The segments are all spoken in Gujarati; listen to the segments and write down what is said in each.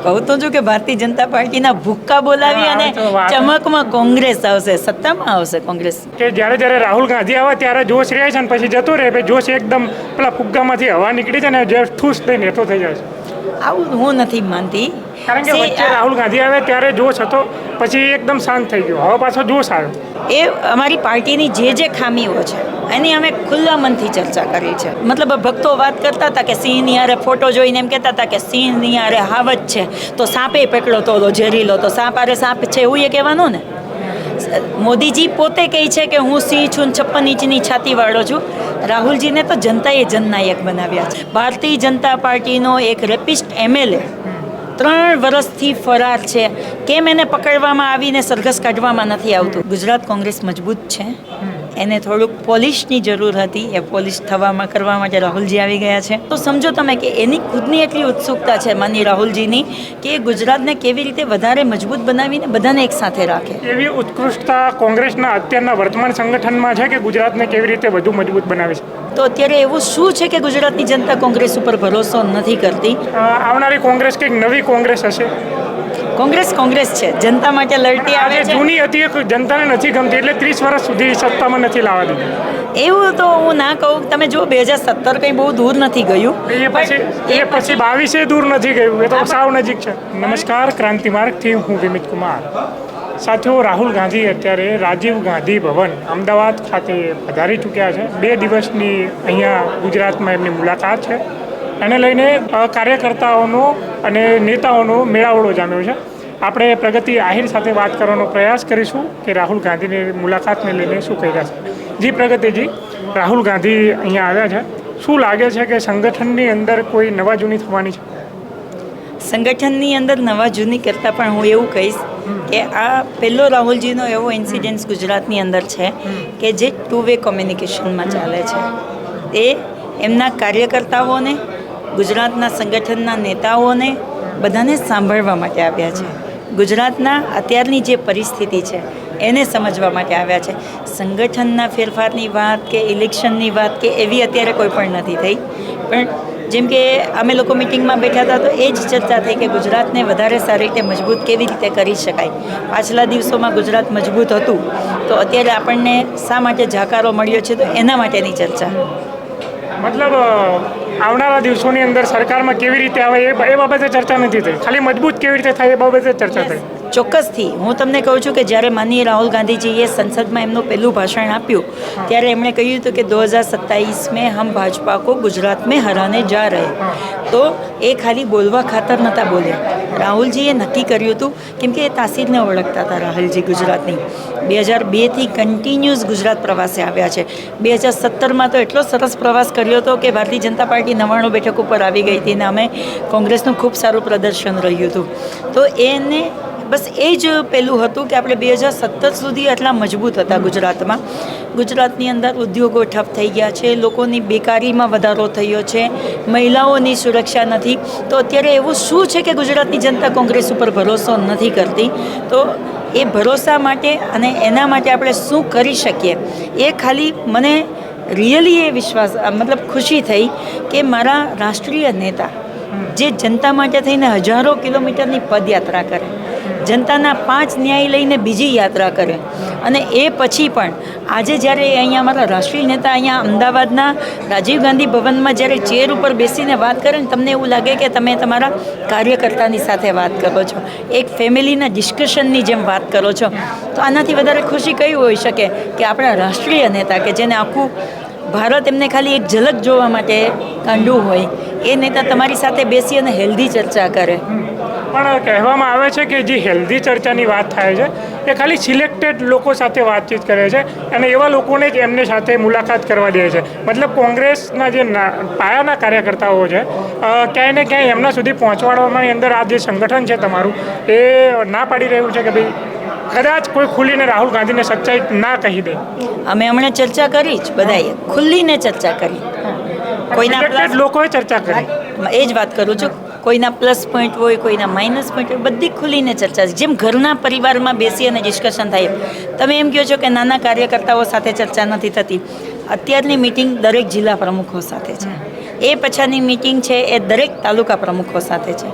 કહું તો છું કે ભારતીય જનતા પાર્ટીના ભૂક્કા બોલાવી અને ચમકમાં કોંગ્રેસ આવશે, સત્તામાં આવશે કોંગ્રેસ. કે જ્યારે રાહુલ ગાંધી આવે ત્યારે જોશ રહે છે ને પછી જતો રહે, પછી જોશ એકદમ પેલા ફુગ્ગામાંથી હવા નીકળી છે ને જે ઠૂસ થઈને હેઠો થઈ જાય છે. આવું હું નથી માનતી. કારણ કે વચ્ચે રાહુલ ગાંધી આવે ત્યારે જોશ હતો, પછી એકદમ શાંત થઈ ગયો, હવે પાછો જોશ આવ્યો. એ અમારી પાર્ટીની જે ખામીઓ છે એની અમે ખુલ્લા મનથી ચર્ચા કરી છે. મતલબ ભક્તો વાત કરતા હતા કે સિંહની હારે ફોટો જોઈને એમ કહેતા હતા કે સિંહની હારે હાવજ છે તો સાપે પકડો તો ઝેરીલો, તો સાપ હારે સાપ છે એવું એ કહેવાનું ને. મોદીજી પોતે કહે છે કે હું સિંહ છું, 56 ઇંચની છાતીવાળો છું. રાહુલજીને તો જનતાએ જનનાયક બનાવ્યા છે. ભારતીય જનતા પાર્ટીનો એક રેપિસ્ટ MLA 3 વર્ષથી ફરાર છે. કેમ એને પકડવામાં આવીને સરઘસ કાઢવામાં નથી આવતું? ગુજરાત કોંગ્રેસ મજબૂત છે, એને થોડુંક પોલિશની જરૂર હતી. એ પોલિશ કરવા માટે રાહુલજી આવી ગયા છે. તો સમજો તમે કે એની ખુદની એટલી ઉત્સુકતા છે માનની રાહુલજીની કે ગુજરાતને કેવી રીતે વધારે મજબૂત બનાવીને બધાને એક સાથે રાખે. એવી ઉત્કૃષ્ટતા કોંગ્રેસના અત્યારના વર્તમાન સંગઠનમાં છે કે ગુજરાતને કેવી રીતે વધુ મજબૂત બનાવે છે. તો અત્યારે એવું શું છે કે ગુજરાતની જનતા કોંગ્રેસ ઉપર ભરોસો નથી કરતી? આવનારી કોંગ્રેસ કંઈક નવી કોંગ્રેસ હશે. કોંગ્રેસ છે, જનતા માટે લડતી આવે છે. જૂની હતી એ જનતાને નથી ગમતી એટલે 30 વર્ષ સુધી સત્તામાં નથી લાવવા દીધી. એવું તો હું ના કહું. તમે જો 2017 કંઈ બહુ દૂર નથી ગયું, એ પછી 22 દૂર નથી ગયું, એ તો સાવ નજીક છે. નમસ્કાર, ક્રાંતિ માર્ગથી હું વિમિત કુમાર. સાથીઓ, રાહુલ ગાંધી અત્યારે રાજીવ ગાંધી ભવન અમદાવાદ ખાતે પધારી ચૂક્યા છે. 2 દિવસની અહીંયા ગુજરાતમાં એમની મુલાકાત છે. એને લઈને કાર્યકર્તાઓનો અને નેતાઓનો મેળાવડો જામ્યો છે. આપણે પ્રગતિ આહિર સાથે વાત કરવાનો પ્રયાસ કરીશું કે રાહુલ ગાંધીની મુલાકાતને લઈને શું કહી રહ્યા છે. જી પ્રગતિજી, રાહુલ ગાંધી અહીંયા આવ્યા છે, શું લાગે છે કે સંગઠનની અંદર કોઈ નવા જૂની થવાની છે? સંગઠનની અંદર નવા જૂની કરતાં પણ હું એવું કહીશ કે આ પહેલો રાહુલજીનો એવો ઇન્સિડન્સ ગુજરાતની અંદર છે કે જે 2-વે કોમ્યુનિકેશનમાં ચાલે છે. એ એમના કાર્યકર્તાઓને, ગુજરાતના સંગઠનના નેતાઓને બધાને સાંભળવા માટે આવ્યા છે. ગુજરાતના અત્યારની જે પરિસ્થિતિ છે એને સમજવા માટે આવ્યા છે. સંગઠનના ફેરફારની વાત કે ઇલેક્શનની વાત કે એવી અત્યારે કોઈ પણ નથી થઈ. પણ જેમ કે અમે લોકો મિટિંગમાં બેઠા હતા તો એ જ ચર્ચા થઈ કે ગુજરાતને વધારે સારી રીતે મજબૂત કેવી રીતે કરી શકાય. પાછલા દિવસોમાં ગુજરાત મજબૂત હતું તો અત્યારે આપણને શા માટે જાકારો મળ્યો છે, તો એના માટેની ચર્ચા. મતલબ આવનારા દિવસોની અંદર સરકારમાં કેવી રીતે આવે એ બાબતે ચર્ચા નથી થઈ, ખાલી મજબૂત કેવી રીતે થાય એ બાબતે ચર્ચા થઈ. ચોક્કસથી હું તમને કહું છું કે જ્યારે માનનીય રાહુલ ગાંધીજીએ સંસદમાં એમનું પહેલું ભાષણ આપ્યું ત્યારે એમણે કહ્યું હતું કે 2027 में हम भाजपा को गुजरात में हराने जा रहे. તો એ ખાલી બોલવા ખાતર નહોતા બોલ્યા. રાહુલજીએ નક્કી કર્યું હતું, કેમ કે એ તાસીરને ઓળખતા હતા રાહુલજી ગુજરાતની. 2002થી કન્ટિન્યુઅસ ગુજરાત પ્રવાસે આવ્યા છે. 2017માં તો એટલો સરસ પ્રવાસ કર્યો હતો કે ભારતીય જનતા પાર્ટી 99 બેઠક ઉપર આવી ગઈ હતી અને અમે કોંગ્રેસનું ખૂબ સારું પ્રદર્શન રહ્યું હતું. તો એને બસ એ જ પહેલું હતું કે આપણે 2017 સુધી આટલા મજબૂત હતા ગુજરાતમાં. ગુજરાતની અંદર ઉદ્યોગો ઠપ થઈ ગયા છે, લોકોની બેકારીમાં વધારો થયો છે, મહિલાઓની સુરક્ષા નથી. તો અત્યારે એવું શું છે કે ગુજરાતની જનતા કોંગ્રેસ ઉપર ભરોસો નથી કરતી? તો એ ભરોસા માટે અને એના માટે આપણે શું કરી શકીએ એ ખાલી મને રિયલી એ વિશ્વાસ મતલબ ખુશી થઈ કે મારા રાષ્ટ્રીય નેતા જે જનતા માટે થઈને હજારો કિલોમીટરની પદયાત્રા કરે, જનતાના 5 ન્યાય લઈને બીજી યાત્રા કરે, અને એ પછી પણ આજે જ્યારે અહીંયા અમારા રાષ્ટ્રીય નેતા અહીંયા અમદાવાદના રાજીવ ગાંધી ભવનમાં જ્યારે ચેર ઉપર બેસીને વાત કરે ને તમને એવું લાગે કે તમે તમારા કાર્યકર્તાની સાથે વાત કરો છો, એક ફેમિલીના ડિસ્કશનની જેમ વાત કરો છો. તો આનાથી વધારે ખુશી કઈ હોઈ શકે કે આપણા રાષ્ટ્રીય નેતા કે જેને આખું ભારત એમને ખાલી એક ઝલક જોવા માટે કાંડું હોય, એ નેતા તમારી સાથે બેસી અને હેલ્ધી ચર્ચા કરે. પણ કહેવામાં આવે છે કે જે હેલ્ધી ચર્ચાની વાત થાય છે એ ખાલી સિલેક્ટેડ લોકો સાથે વાતચીત કરે છે અને એવા લોકોને જ એમને સાથે મુલાકાત કરવા દે છે. મતલબ કોંગ્રેસના જે પાયાના કાર્યકર્તાઓ છે ક્યાંય ને ક્યાંય એમના સુધી પહોંચવાડવાની અંદર આ જે સંગઠન છે તમારું એ ના પાડી રહ્યું છે કે ભાઈ કદાચ કોઈ ખુલીને રાહુલ ગાંધીને સચ્ચાઈ ના કહી દે. અમે હમણાં ચર્ચા કરી જ બધાએ ખુલ્લીને ચર્ચા કરી. કોઈના લોકોએ ચર્ચા કરી, એ જ વાત કરું છું. કોઈના પ્લસ પોઈન્ટ હોય, કોઈના માઇનસ પોઈન્ટ હોય, બધી ખુલીને ચર્ચા છે. જેમ ઘરના પરિવારમાં બેસી અને ડિસ્કશન થાય. તમે એમ કહો છો કે નાના કાર્યકર્તાઓ સાથે ચર્ચા નથી થતી. અત્યારની મિટિંગ દરેક જિલ્લા પ્રમુખો સાથે છે. એ પછીની મિટિંગ છે એ દરેક તાલુકા પ્રમુખો સાથે છે.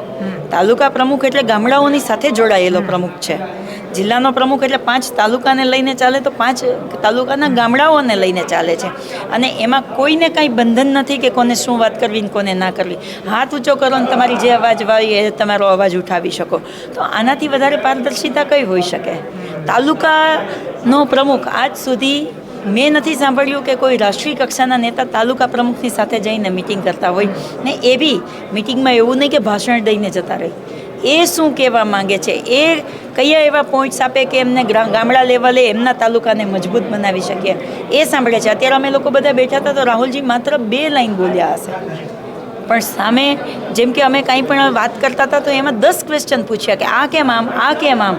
તાલુકા પ્રમુખ એટલે ગામડાઓની સાથે જોડાયેલો પ્રમુખ છે. જિલ્લાનો પ્રમુખ એટલે 5 તાલુકાને લઈને ચાલે તો 5 તાલુકાના ગામડાઓને લઈને ચાલે છે. અને એમાં કોઈને કાંઈ બંધન નથી કે કોને શું વાત કરવી ને કોને ના કરવી. હાથ ઊંચો કરો ને તમારી જે અવાજ વાવી એ તમારો અવાજ ઉઠાવી શકો. તો આનાથી વધારે પારદર્શિતા કઈ હોઈ શકે? તાલુકાનો પ્રમુખ આજ સુધી મેં નથી સાંભળ્યું કે કોઈ રાષ્ટ્રીય કક્ષાના નેતા તાલુકા પ્રમુખની સાથે જઈને મિટિંગ કરતા હોય ને એ બી મિટિંગમાં એવું નહીં કે ભાષણ દઈને જતા રહે. એ શું કહેવા માંગે છે, એ કયા એવા પોઈન્ટ્સ આપે કે એમને ગામડા લેવલે એમના તાલુકાને મજબૂત બનાવી શકીએ એ સાંભળે છે. અત્યારે અમે લોકો બધા બેઠા હતા તો રાહુલજી માત્ર 2 લાઈન બોલ્યા હશે, પણ સામે જેમ કે અમે કાંઈ પણ વાત કરતા હતા તો એમાં 10 ક્વેશ્ચન પૂછ્યા કે આ કેમ આમ, આ કેમ આમ.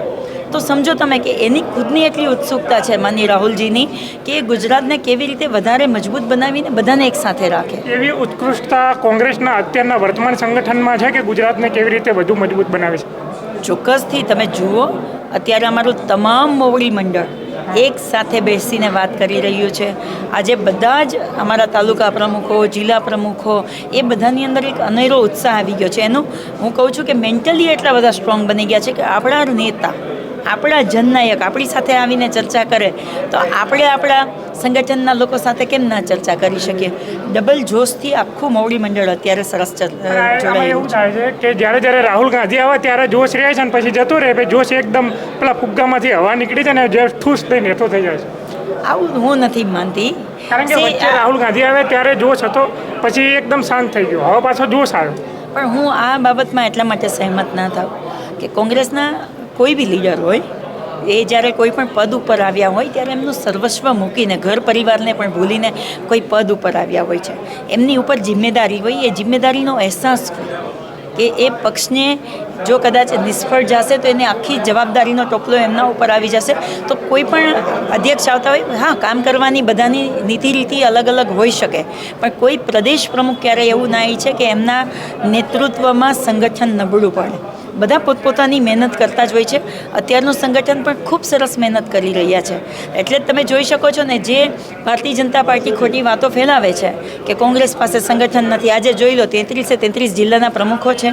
તો સમજો તમે કે એની ખુદની એટલી ઉત્સુકતા છે માનનીય રાહુલજીની કે ગુજરાતને કેવી રીતે વધારે મજબૂત બનાવીને બધાને એક સાથે રાખે. એવી ઉત્કૃષ્ટતા કોંગ્રેસના અત્યારના વર્તમાન સંગઠનમાં છે કે ગુજરાતને કેવી રીતે વધુ મજબૂત બનાવે છે? ચોક્કસથી તમે જુઓ, અત્યારે અમારું તમામ મોવડી મંડળ એક સાથે બેસીને વાત કરી રહ્યું છે. આજે બધા જ અમારા તાલુકા પ્રમુખો, જિલ્લા પ્રમુખો, એ બધાની અંદર એક અનેરો ઉત્સાહ આવી ગયો છે. એનું હું કહું છું કે મેન્ટલી એટલા બધા સ્ટ્રોંગ બની ગયા છે કે આપણા નેતા, આપણા જનનાયક આપણી સાથે આવીને ચર્ચા કરે તો આપણે આપણા સંગઠનના લોકો સાથે કેમ ના ચર્ચા કરી શકીએ. ડબલ જોશથી આખું મોવડી મંડળ અત્યારે સરસ જોડાયું એવું થાય છે કે જ્યારે રાહુલ ગાંધી આવે ત્યારે જોશ રહે છે ને પછી જતો રહે, પછી જોશ એકદમ પેલા ફુગ્ગામાંથી હવા નીકળી જાય ને જે ઠૂસ થઈને નેતો થઈ જાય છે. આવું હું નથી માનતી. કારણ કે વચ્ચે રાહુલ ગાંધી આવે ત્યારે જોશ હતો, પછી એકદમ શાંત થઈ ગયો, હવે પાછો જોશ આવ્યો. પણ હું આ બાબતમાં એટલા માટે સહેમત ના થાઉં કે કોંગ્રેસના કોઈ બી લીડર હોય એ જ્યારે કોઈ પણ પદ ઉપર આવ્યા હોય ત્યારે એમનું સર્વસ્વ મૂકીને, ઘર પરિવારને પણ ભૂલીને કોઈ પદ ઉપર આવ્યા હોય છે. એમની ઉપર જિમ્મેદારી હોય, એ જિમ્મેદારીનો અહેસાસ હોય કે એ પક્ષને જો કદાચ નિષ્ફળ જશે તો એને આખી જવાબદારીનો ટોપલો એમના ઉપર આવી જશે. તો કોઈ પણ અધ્યક્ષ આવતા હોય, હા કામ કરવાની બધાની નીતિ રીતિ અલગ અલગ હોઈ શકે, પણ કોઈ પ્રદેશ પ્રમુખ ક્યારેય એવું ના ઈચ્છે કે એમના નેતૃત્વમાં સંગઠન નબળું પડે. બધા પોતપોતાની મહેનત કરતા જ હોય છે. અત્યારનું સંગઠન પણ ખૂબ સરસ મહેનત કરી રહ્યા છે. એટલે જ તમે જોઈ શકો છો ને, જે ભારતીય જનતા પાર્ટી ખોટી વાતો ફેલાવે છે કે કોંગ્રેસ પાસે સંગઠન નથી, આજે જોઈ લો 33 જિલ્લાના પ્રમુખો છે,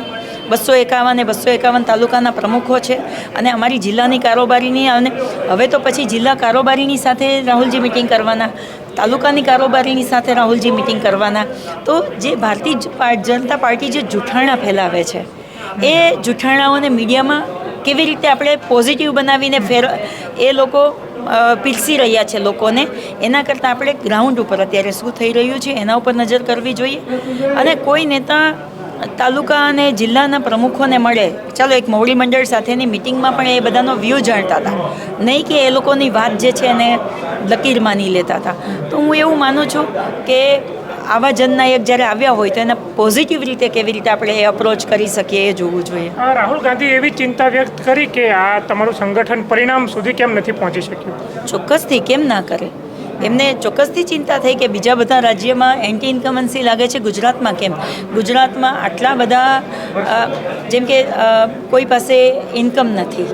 251 તાલુકાના પ્રમુખો છે, અને અમારી જિલ્લાની કારોબારીની, અને હવે તો પછી જિલ્લા કારોબારીની સાથે રાહુલજી મિટિંગ કરવાના, તાલુકાની કારોબારીની સાથે રાહુલજી મિટિંગ કરવાના. તો જે ભારતીય જનતા પાર્ટી જે જૂઠાણા ફેલાવે છે એ જૂઠાણાઓને મીડિયામાં કેવી રીતે આપણે પોઝિટિવ બનાવીને એ લોકો પીરસી રહ્યા છે લોકોને, એના કરતાં આપણે ગ્રાઉન્ડ ઉપર અત્યારે શું થઈ રહ્યું છે એના ઉપર નજર કરવી જોઈએ. અને કોઈ નેતા તાલુકા અને જિલ્લાના પ્રમુખોને મળે, ચાલો એક મોવડી મંડળ સાથેની મિટિંગમાં પણ એ બધાનો વ્યૂ જાણતા હતા, નહીં કે એ લોકોની વાત જે છે એને લકીર માની લેતા હતા. તો હું એવું માનું છું કે આવા જનનાયક જ્યારે આવ્યા હોય તો એને પોઝિટિવ રીતે કેવી રીતે આપણે એ અપ્રોચ કરી શકીએ એ જોવું જોઈએ. રાહુલ ગાંધી એવી ચિંતા વ્યક્ત કરી કે આ તમારું સંગઠન પરિણામ સુધી કેમ નથી પહોંચી શક્યું? ચોક્કસથી કેમ ના કરે, એમને ચોક્કસથી ચિંતા થઈ કે બીજા બધા રાજ્યમાં એન્ટી ઇન્કમન્સી લાગે છે, ગુજરાતમાં કેમ? ગુજરાતમાં આટલા બધા જેમ કે કોઈ પાસે ઇન્કમ નથી,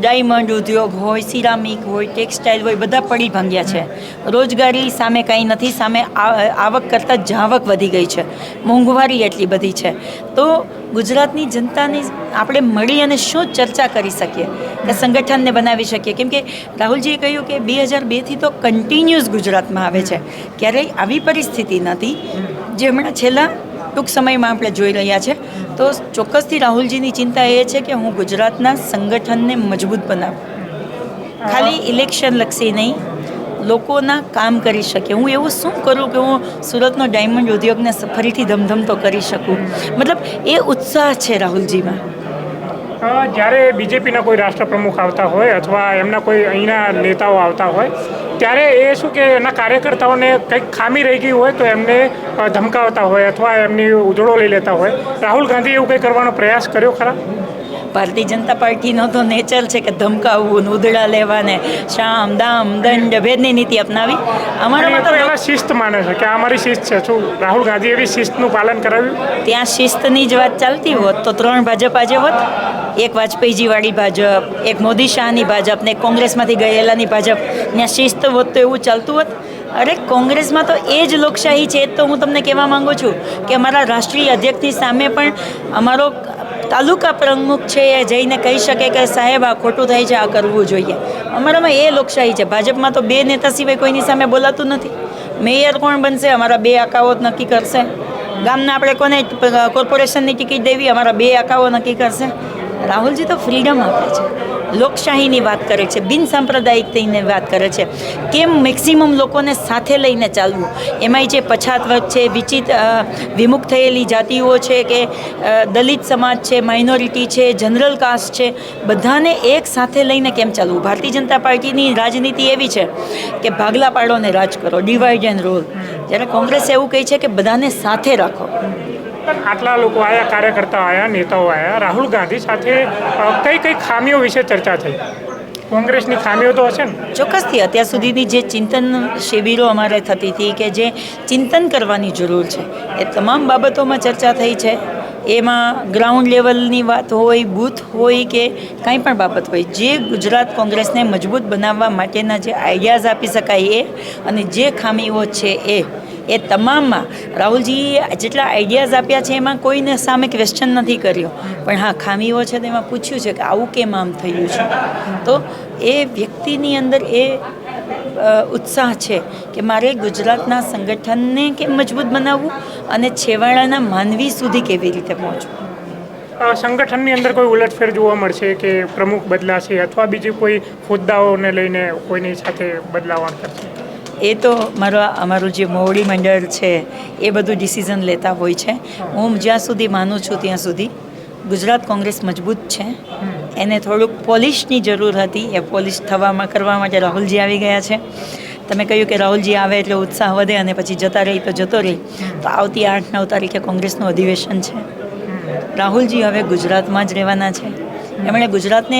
ડાયમંડ ઉદ્યોગ હોય, સિરામિક હોય, ટેક્સટાઇલ હોય, બધા પડી ભાંગ્યા છે. રોજગારી સામે કંઈ નથી, સામે આવક કરતાં જાવક વધી ગઈ છે, મોંઘવારી એટલી બધી છે. તો ગુજરાતની જનતાની આપણે મળી અને શું ચર્ચા કરી શકીએ કે સંગઠનને બનાવી શકીએ? કેમ કે રાહુલજીએ કહ્યું કે 2002થી તો કન્ટિન્યુઅસ ગુજરાતમાં આવે છે, ક્યારેય આવી પરિસ્થિતિ નથી જે હમણાં છેલ્લા ટૂંક સમયમાં આપણે જોઈ રહ્યા છે. તો ચોક્કસથી રાહુલજીની ચિંતા એ છે કે હું ગુજરાતના સંગઠનને મજબૂત બનાવું, ખાલી ઇલેક્શન લક્ષી નહીં, લોકોના કામ કરી શકીએ. હું એવું શું કરું કે હું સુરતનો ડાયમંડ ઉદ્યોગને ફરીથી ધમધમતો કરી શકું? મતલબ એ ઉત્સાહ છે રાહુલજીમાં. જ્યારે બીજેપીના કોઈ રાષ્ટ્રપ્રમુખ આવતા હોય અથવા એમના કોઈ અહીંના નેતાઓ આવતા હોય ત્યારે એ શું કે એના કાર્યકર્તાઓને કંઈક ખામી રહી ગઈ હોય તો એમને ધમકાવતા હોય અથવા એમની ઉજળો લઈ લેતા હોય. રાહુલ ગાંધીએ એવું કંઈ કરવાનો પ્રયાસ કર્યો ખરા? ભારતીય જનતા પાર્ટીનો તો નેચર છે કે ધમકાવવું, ઉધડા લેવાને, શામ દામ દંડ ભેદની નીતિ અપનાવી. અમારામાં તો એવા શિસ્ત માને છે કે આ અમારી શિસ્ત છે. શું રાહુલ ગાંધી એવી શિસ્તનું પાલન કરાવ્યું? ત્યાં શિસ્તની જ વાત ચાલતી હોત તો 3 ભાજપ આજે હોત. એક વાજપેયીજીવાળી ભાજપ, એક મોદી શાહની ભાજપ ને એક કોંગ્રેસમાંથી ગયેલાની ભાજપ. ત્યાં શિસ્ત હોત તો એવું ચાલતું હોત. અરે કોંગ્રેસમાં તો એ જ લોકશાહી છે. તો હું તમને કહેવા માગું છું કે અમારા રાષ્ટ્રીય અધ્યક્ષની સામે પણ અમારો તાલુકા પ્રમુખ છે એ જઈને કહી શકે કે સાહેબ આ ખોટું થાય છે, આ કરવું જોઈએ. અમારામાં એ લોકશાહી છે. ભાજપમાં તો 2 નેતા સિવાય કોઈની સામે બોલાતું નથી. મેયર કોણ બનશે? અમારા 2 આકાઓ જ નક્કી કરશે. ગામના આપણે કોને કોર્પોરેશનની ટિકિટ દેવી? અમારા 2 આકાઓ નક્કી કરશે. રાહુલજી તો ફ્રીડમ આપે છે, લોકશાહીની વાત કરે છે, બિનસાંપ્રદાયિકતાની વાત કરે છે. કેમ મેક્સિમમ લોકોને સાથે લઈને ચાલવું, એમાંય જે પછાત વર્ગ છે, વિમુખ થયેલી જાતિઓ છે, કે દલિત સમાજ છે, માઇનોરિટી છે, જનરલ કાસ્ટ છે, બધાને એક સાથે લઈને કેમ ચાલવું? ભારતીય જનતા પાર્ટીની રાજનીતિ એવી છે કે ભાગલા પાડો ને રાજ કરો, ડિવાઇડ એન્ડ રૂલ. જ્યારે કોંગ્રેસ એવું કહે છે કે બધાને સાથે રાખો. આટલા લોકો આવ્યા, કાર્યકર્તા આવ્યા, નેતાઓ આવ્યા, રાહુલ ગાંધી સાથે કઈ કઈ ખામીઓ વિશે ચર્ચા થઈ? કોંગ્રેસની ખામીઓ તો હશે ને? ચોક્કસથી. અત્યાર સુધીની જે ચિંતન શિબિરો અમારે થતી હતી, કે જે ચિંતન કરવાની જરૂર છે, એ તમામ બાબતોમાં ચર્ચા થઈ છે. એમાં ગ્રાઉન્ડ લેવલની વાત હોય, બૂથ હોય, કે કંઈ પણ બાબત હોય, જે ગુજરાત કોંગ્રેસને મજબૂત બનાવવા માટેના જે આઈડિયાઝ આપી શકાય એ, અને જે ખામીઓ છે એ તમામમાં રાહુલજીએ જેટલા આઈડિયાઝ આપ્યા છે એમાં કોઈને સામે ક્વેશ્ચન નથી કર્યો, પણ હા ખામીઓ છે તેમાં પૂછ્યું છે કે આવું કેમ આમ થયું છે. તો એ વ્યક્તિની અંદર એ ઉત્સાહ છે કે મારે ગુજરાતના સંગઠનને કેમ મજબૂત બનાવવું અને છેવાડાના માનવી સુધી કેવી રીતે પહોંચવું. સંગઠનની અંદર કોઈ ઉલટફેર જોવા મળશે કે પ્રમુખ બદલાશે અથવા બીજી કોઈ હોદ્દાઓને લઈને કોઈની સાથે બદલાવણ કરશે? એ તો અમારું જે મોવડી મંડળ છે એ બધું ડિસિઝન લેતા હોય છે. હું જ્યાં સુધી માનું છું ત્યાં સુધી ગુજરાત કોંગ્રેસ મજબૂત છે. એને થોડુંક પોલિશની જરૂર હતી, એ પોલિશ કરવા માટે રાહુલજી આવી ગયા છે. તમે કહ્યું કે રાહુલજી આવે એટલે ઉત્સાહ વધે અને પછી જતા રહી તો જતો રહી. તો આવતી 8-9 તારીખે કોંગ્રેસનું અધિવેશન છે. રાહુલજી હવે ગુજરાતમાં જ રહેવાના છે. એમણે ગુજરાતને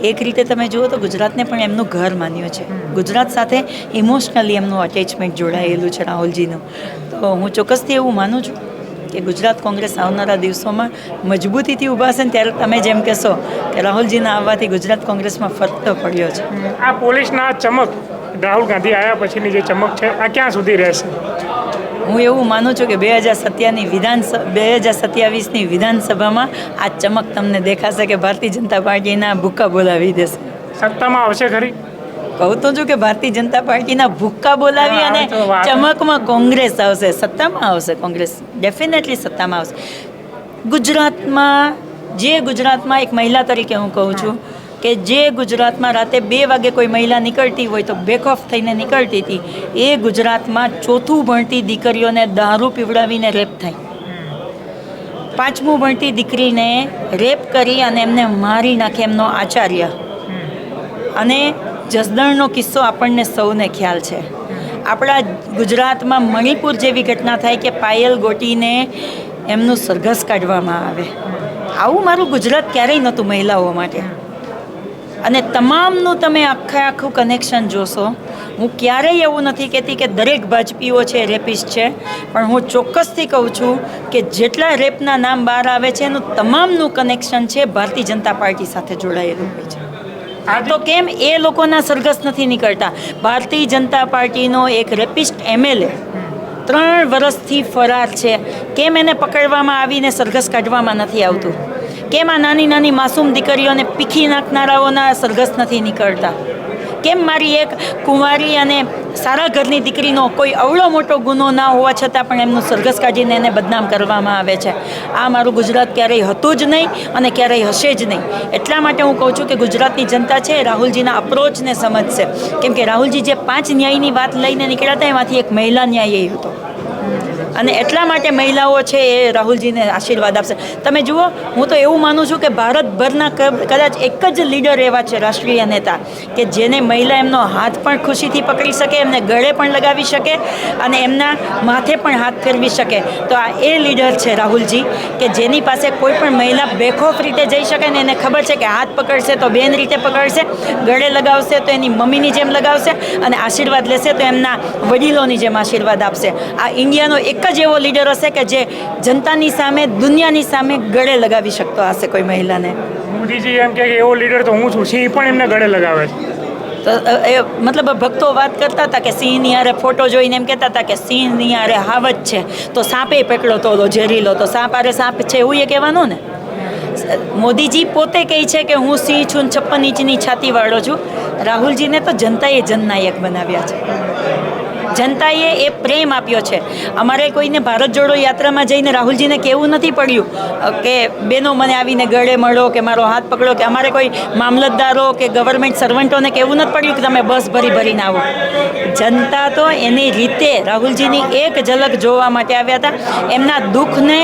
એક રીતે તમે જુઓ તો ગુજરાતને પણ એમનું ઘર માન્યું છે. ગુજરાત સાથે ઇમોશનલી એમનું અટેચમેન્ટ જોડાયેલું છે રાહુલજીનું. તો હું ચોક્કસથી એવું માનું છું કે ગુજરાત કોંગ્રેસ આવનારા દિવસોમાં મજબૂતીથી ઊભા છે ને ત્યારે તમે જેમ કહેશો કે રાહુલજીના આવવાથી ગુજરાત કોંગ્રેસમાં ફરક તો પડ્યો છે. આ પોલીસના ચમક રાહુલ ગાંધી આવ્યા પછીની જે ચમક છે આ ક્યાં સુધી રહેશે? હું એવું માનું છું કે 2027ની વિધાનસભામાં આ ચમક તમને દેખાશે કે ભારતીય જનતા પાર્ટીના ભૂક્કા બોલાવી દેશે. સત્તામાં આવશે ખરી? કહું તો છું કે ભારતીય જનતા પાર્ટીના ભૂક્કા બોલાવી અને ચમકમાં કોંગ્રેસ આવશે. સત્તામાં આવશે કોંગ્રેસ, ડેફિનેટલી સત્તામાં આવશે. ગુજરાતમાં એક મહિલા તરીકે હું કહું છું કે જે ગુજરાતમાં રાતે 2 વાગે કોઈ મહિલા નીકળતી હોય તો બેકઓફ થઈને નીકળતી હતી, એ ગુજરાતમાં 4થું ભણતી દીકરીઓને દારૂ પીવડાવીને રેપ થાય, 5મું ભણતી દીકરીને રેપ કરી અને એમને મારી નાખે એમનો આચાર્ય. અને જસદણનો કિસ્સો આપણને સૌને ખ્યાલ છે. આપણા ગુજરાતમાં મણિપુર જેવી ઘટના થાય કે પાયલ ગોટીને એમનું સરઘસ કાઢવામાં આવે. આવું મારું ગુજરાત ક્યારેય નહોતું મહિલાઓ માટે. અને તમામનું તમે આખું કનેક્શન જોશો. હું ક્યારેય એવું નથી કહેતી કે દરેક ભાજપીઓ છે રેપિસ્ટ છે, પણ હું ચોક્કસથી કહું છું કે જેટલા રેપના નામ બહાર આવે છે એનું તમામનું કનેક્શન છે ભારતીય જનતા પાર્ટી સાથે જોડાયેલું હોય છે. તો કેમ એ લોકોના સરઘસ નથી નીકળતા? ભારતીય જનતા પાર્ટીનો એક રેપિસ્ટ MLA 3 વર્ષથી ફરાર છે, કેમ એને પકડવામાં આવીને સરઘસ કાઢવામાં નથી આવતું? કેમ આ નાની માસૂમ દીકરીઓને પીખી નાખનારાઓના સરઘસ નથી નીકળતા? કેમ મારી એક કુંવારી અને સારા ઘરની દીકરીનો કોઈ અવળો મોટો ગુનો ના હોવા છતાં પણ એમનું સરઘસ કાઢીને એને બદનામ કરવામાં આવે છે? આ મારું ગુજરાત ક્યારેય હતું જ નહીં અને ક્યારેય હશે જ નહીં. એટલા માટે હું કહું છું કે ગુજરાતની જનતા છે રાહુલજીના અપ્રોચને સમજશે. કેમ કે રાહુલજી જે 5 ન્યાયની વાત લઈને નીકળ્યા હતા એમાંથી એક મહિલા ન્યાય હતો. અને એટલા માટે મહિલાઓ છે એ રાહુલજીને આશીર્વાદ આપશે. તમે જુઓ, હું તો એવું માનું છું કે ભારતભરના કદાચ એક જ લીડર એવા છે, રાષ્ટ્રીય નેતા, કે જેને મહિલા એમનો હાથ પણ ખુશીથી પકડી શકે, એમને ગળે પણ લગાવી શકે અને એમના માથે પણ હાથ ફેરવી શકે. તો આ એ લીડર છે રાહુલજી, કે જેની પાસે કોઈ પણ મહિલા બેખોફ રીતે જઈ શકે ને એને ખબર છે કે હાથ પકડશે તો બેન રીતે પકડશે, ગળે લગાવશે તો એની મમ્મીની જેમ લગાવશે અને આશીર્વાદ લેશે તો એમના વડીલોની જેમ આશીર્વાદ આપશે. આ ઇન્ડિયાનો એક જ એવો લીડર હશે કે જે જનતાની સામે, દુનિયાની સામે ગળે લગાવી શકતો હશે કોઈ મહિલાને. મોદીજી એમ કે એવો લીડર તો હું છું, સિંહ પણ એમને ગળે લગાવે છે. તો એ મતલબ ભક્તો વાત કરતા હતા કે સિંહની હારે ફોટો જોઈને એમ કહેતા હતા કે સિંહની હારે હાવજ છે તો સાપે પકડો તો ઝેરીલો, તો સાપ હારે સાપ છે એવું એ કહેવાનું ને. મોદીજી પોતે કહે છે કે હું સિંહ છું ને 56 ઇંચની છાતીવાળો છું. રાહુલજીને તો જનતાએ જનનાયક બનાવ્યા છે. જનતાએ એ પ્રેમ આપ્યો છે. અમારે કોઈને ભારત જોડો યાત્રામાં જઈને રાહુલજીને કહેવું નથી પડ્યું કે બેનો મને આવીને ગળે મળો કે મારો હાથ પકડો, કે અમારે કોઈ મામલતદારો કે ગવર્મેન્ટ સર્વન્ટોને કહેવું નથી પડ્યું કે તમે બસ ભરીને આવો. જનતા તો એની રીતે રાહુલજીની એક ઝલક જોવા માટે આવ્યા હતા. એમના દુઃખને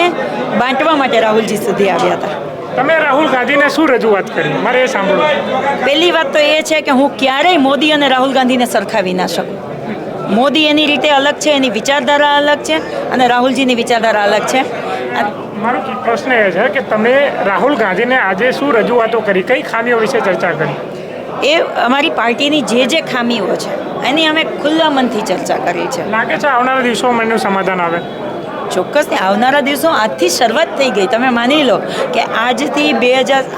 બાંટવા માટે રાહુલજી સુધી આવ્યા હતા. તમે રાહુલ ગાંધીને શું રજૂઆત કરી? મારે એ સાંભળો. પહેલી વાત તો એ છે કે હું ક્યારેય મોદી અને રાહુલ ગાંધીને સરખાવી ના શકું. મોદી એની રીતે અલગ છે, એની વિચારધારા અલગ છે, અને રાહુલજીની વિચારધારા અલગ છે. મારો પ્રશ્ન એ છે કે તમે રાહુલ ગાંધીને આજે શું રજૂઆતો કરી, કઈ ખામીઓ વિશે ચર્ચા કરી? એ અમારી પાર્ટીની જે ખામીઓ છે એની અમે ખુલ્લા મનથી ચર્ચા કરી છે. લાગે છે આવનારા દિવસોમાં એનું સમાધાન આવે? ચોક્કસ આવનારા દિવસો આજથી શરૂઆત થઈ ગઈ. તમે માની લો કે આજથી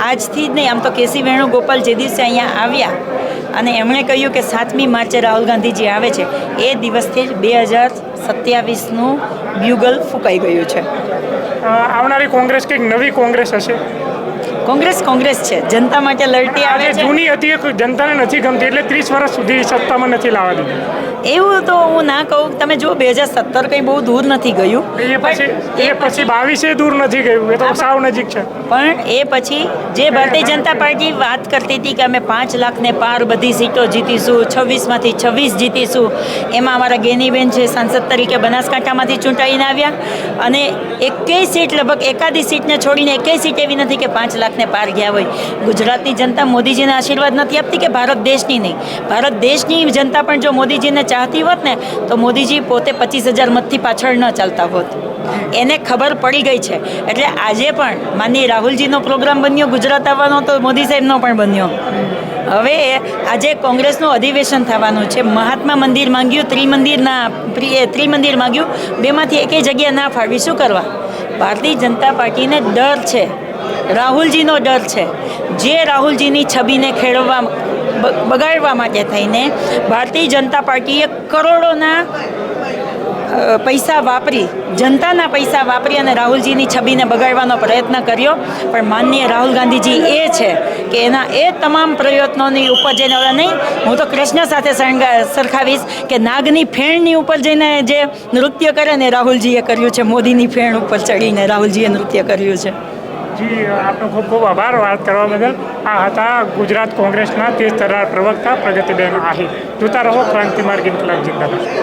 આજથી જ નહીં, આમ તો કેસી વેણુગોપાલ જે દિવસે અહીંયા આવ્યા અને એમણે કહ્યું કે 7મી માર્ચે રાહુલ ગાંધીજી આવે છે, એ દિવસથી જ 2027નું બ્યુગલ ફૂંકાઈ ગયું છે. આવનારી કોંગ્રેસ કંઈક નવી કોંગ્રેસ હશે? કોંગ્રેસ છે, જનતા માટે લડતી આવે છે. જૂની હતી એ જનતાને નથી ગમતી એટલે 30 વર્ષ સુધી સત્તામાં નથી લાવવા દીધી. એવું તો હું ના કહું. તમે જો 2017 કંઈ બહુ દૂર નથી ગયું, એ પછી 22 દૂર નથી ગયું, એ તો સાવ નજીક છે. પણ એ પછી જે ભારતીય જનતા પાર્ટી વાત કરતી હતી કે અમે 5 લાખને પાર બધી સીટો જીતીશું, 26માંથી 26 જીતીશું, એમાં અમારા ગેનીબેન છે સાંસદ તરીકે બનાસકાંઠામાંથી ચૂંટાઈને આવ્યા, અને એકેય સીટ લગભગ એકાદી સીટને છોડીને એકેય સીટ એવી નથી કે 5 લાખને પાર ગયા હોય. ગુજરાતની જનતા મોદીજીને આશીર્વાદ નથી આપતી કે ભારત દેશની નહીં, ભારત દેશની જનતા પણ જો મોદીજીને ચાહતી હોત ને તો મોદીજી પોતે 25,000 મતથી પાછળ ન ચાલતા હોત. એને ખબર પડી ગઈ છે. એટલે આજે પણ માનનીય રાહુલજીનો પ્રોગ્રામ બન્યો ગુજરાત આવવાનો, તો મોદી સાહેબનો પણ બન્યો. હવે આજે કોંગ્રેસનું અધિવેશન થવાનું છે. મહાત્મા મંદિર માંગ્યું, ત્રિમંદિર માંગ્યું, બેમાંથી એકેય જગ્યા ના ફાળવી. શું કરવા? ભારતીય જનતા પાર્ટીને ડર છે, રાહુલજીનો ડર છે. જે રાહુલજીની છબીને બગાડવા માટે થઈને ભારતીય જનતા પાર્ટીએ કરોડોના પૈસા વાપરી, જનતાના પૈસા વાપરી અને રાહુલજીની છબીને બગાડવાનો પ્રયત્ન કર્યો. પણ માનનીય રાહુલ ગાંધીજી એ છે કે એના એ તમામ પ્રયત્નોની ઉપર જઈને, નહીં હું તો કૃષ્ણ સાથે સરખાવીશ કે નાગની ફેણની ઉપર જઈને જે નૃત્ય કરે ને રાહુલજીએ કર્યું છે. મોદીની ફેણ ઉપર ચડીને રાહુલજીએ નૃત્ય કર્યું છે. જી, આપનો ખૂબ ખૂબ આભાર વાત કરવા બદલ. આ હતા ગુજરાત કોંગ્રેસના તેજ તરાર પ્રવક્તા પ્રગતિબેન આહિર. જોતા રહો ક્રાંતિ માર્ગ ઇન્કલાબ જિંદાબાદ.